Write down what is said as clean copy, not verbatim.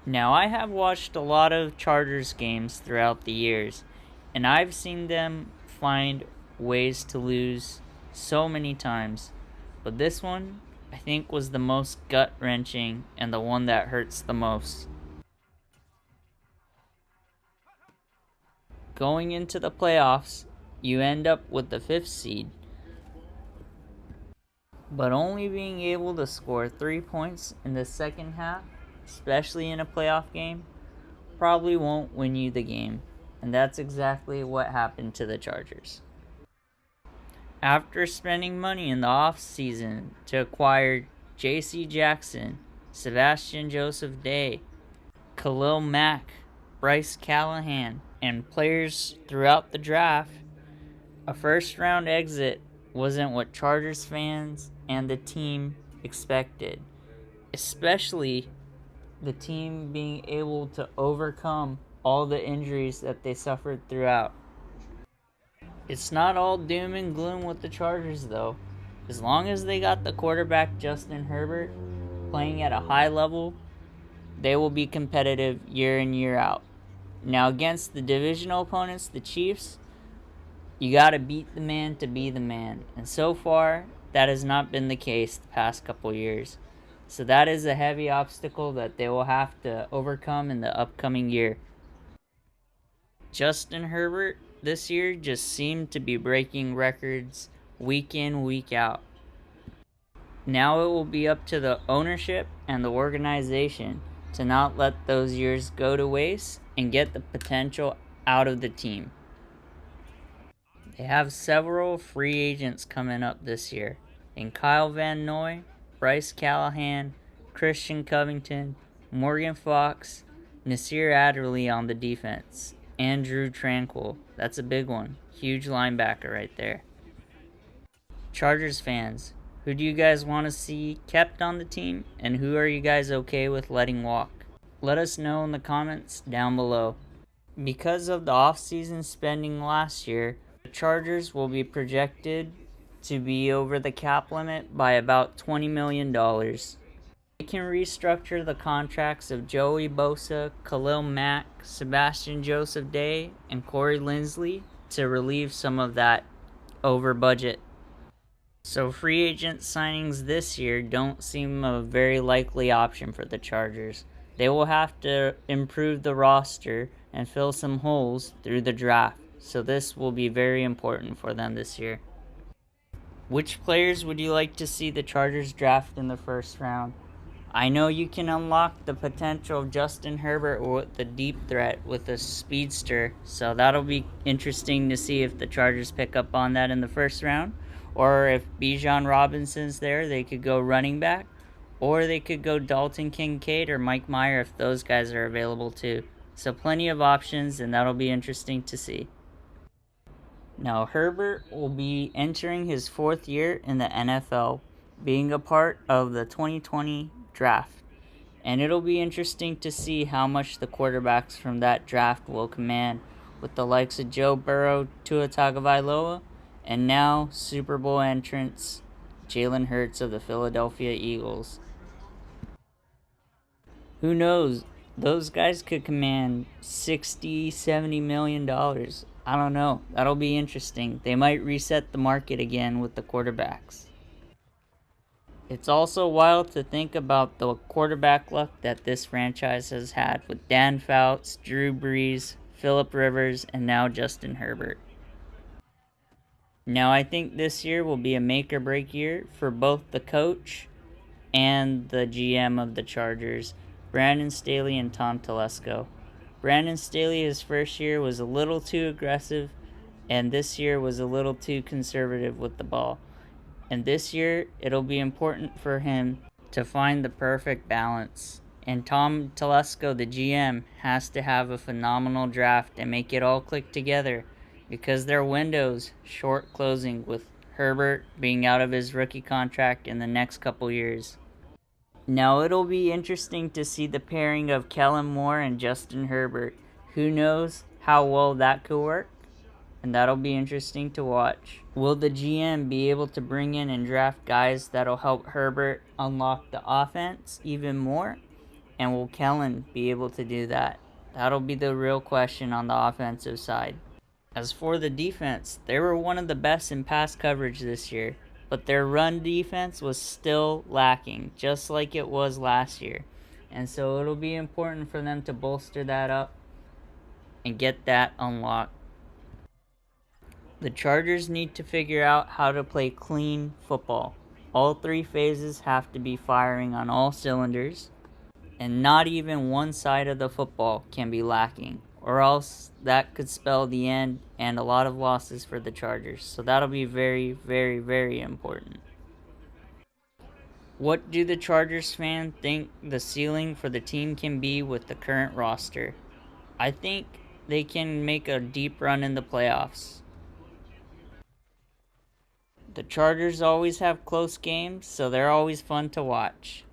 Now, I have watched a lot of Chargers games throughout the years, and I've seen them find ways to lose so many times. But this one, I think, was the most gut wrenching and the one that hurts the most. Going into the playoffs, you end up with the 5th seed, but only being able to score 3 points in the second half, especially in a playoff game, probably won't win you the game. And that's exactly what happened to the Chargers. After spending money in the offseason to acquire J.C. Jackson, Sebastian Joseph Day, Khalil Mack, Bryce Callahan, and players throughout the draft, a first round exit wasn't what Chargers fans and the team expected, especially the team being able to overcome all the injuries that they suffered throughout. It's not all doom and gloom with the Chargers, though. As long as they got the quarterback Justin Herbert playing at a high level, they will be competitive year in, year out. Now, against the divisional opponents, the Chiefs, you got to beat the man to be the man. And so far, that has not been the case the past couple years. So that is a heavy obstacle that they will have to overcome in the upcoming year. Justin Herbert this year just seemed to be breaking records week in, week out. Now it will be up to the ownership and the organization to not let those years go to waste and get the potential out of the team. They have several free agents coming up this year, in Kyle Van Noy, Bryce Callahan, Christian Covington, Morgan Fox, Nasir Adderley on the defense, Andrew Tranquil. That's a big one. Huge linebacker right there. Chargers fans, who do you guys want to see kept on the team, and who are you guys okay with letting walk? Let us know in the comments down below. Because of the off-season spending last year, the Chargers will be projected to be over the cap limit by about $20 million. They can restructure the contracts of Joey Bosa, Khalil Mack, Sebastian Joseph Day, and Corey Linsley to relieve some of that over budget. So free agent signings this year don't seem a very likely option for the Chargers. They will have to improve the roster and fill some holes through the draft, so this will be very important for them this year. Which players would you like to see the Chargers draft in the first round? I know you can unlock the potential of Justin Herbert with the deep threat with a speedster, so that'll be interesting to see if the Chargers pick up on that in the first round. Or if Bijan Robinson's there, they could go running back. Or they could go Dalton Kincaid or Mike Meyer if those guys are available too. So plenty of options, and that'll be interesting to see. Now, Herbert will be entering his 4th year in the NFL, being a part of the 2020 draft. And it'll be interesting to see how much the quarterbacks from that draft will command, with the likes of Joe Burrow, Tua Tagovailoa, and now Super Bowl entrants Jalen Hurts of the Philadelphia Eagles. Who knows? Those guys could command $60-70 million. I don't know. That'll be interesting. They might reset the market again with the quarterbacks. It's also wild to think about the quarterback luck that this franchise has had with Dan Fouts, Drew Brees, Phillip Rivers, and now Justin Herbert. Now, I think this year will be a make or break year for both the coach and the GM of the Chargers, Brandon Staley and Tom Telesco. Brandon Staley, his first year was a little too aggressive, and this year was a little too conservative with the ball. And this year, it'll be important for him to find the perfect balance. And Tom Telesco, the GM, has to have a phenomenal draft and make it all click together, because their window's short closing with Herbert being out of his rookie contract in the next couple years. Now it'll be interesting to see the pairing of Kellen Moore and Justin Herbert. Who knows how well that could work? And that'll be interesting to watch. Will the GM be able to bring in and draft guys that'll help Herbert unlock the offense even more? And will Kellen be able to do that? That'll be the real question on the offensive side. As for the defense, they were one of the best in pass coverage this year, but their run defense was still lacking, just like it was last year. And so it'll be important for them to bolster that up and get that unlocked. The Chargers need to figure out how to play clean football. All three phases have to be firing on all cylinders, and not even one side of the football can be lacking, or else that could spell the end and a lot of losses for the Chargers. So that'll be very, very, very important. What do the Chargers fans think the ceiling for the team can be with the current roster? I think they can make a deep run in the playoffs. The Chargers always have close games, so they're always fun to watch.